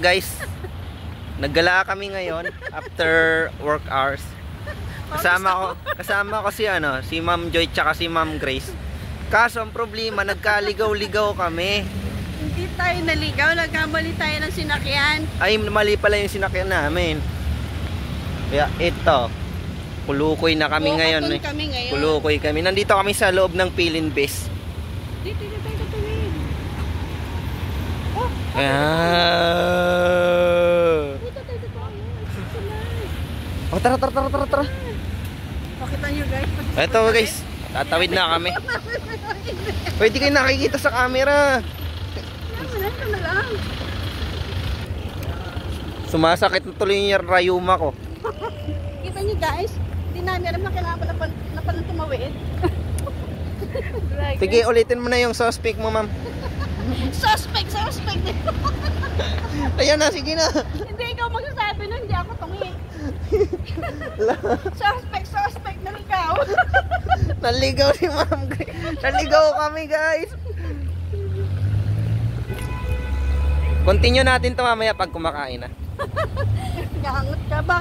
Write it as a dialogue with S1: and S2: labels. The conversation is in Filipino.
S1: Guys, naggala kami ngayon after work hours. Kasama ko si Ma'am Joy tsaka si Ma'am Grace. Kaso ang problema, nagkaligaw-ligaw kami.
S2: Hindi tayo naligaw, nagkamali tayo ng sinakyan.
S1: Ay, mali pala yung sinakyan namin. Kaya ito, kulukoy na kami ngayon. Kulukoy kami. Nandito kami sa loob ng Pilin Base.
S2: Dito tayo tatawid.
S1: Oh, tara.
S2: Pakita nyo guys.
S1: Ito guys, tatawid na kami. Pwede kayo nakikita sa camera.
S2: Ito na lang.
S1: Sumasakit na tuloy yung rayuma ko.
S2: Kita nyo guys, hindi namin alam na kailangan na pala tumawid.
S1: Sige, ulitin mo na yung suspect mo, ma'am.
S2: Suspect.
S1: Ayan na, sige na.
S2: Hindi ikaw magsasabi nun, hindi ako tungi. Suspect, naligaw.
S1: Naligaw si Ma'am Grace. Naligaw kami, guys. Continue natin to mamaya pag kumakain na.
S2: Gangot ka, bakit?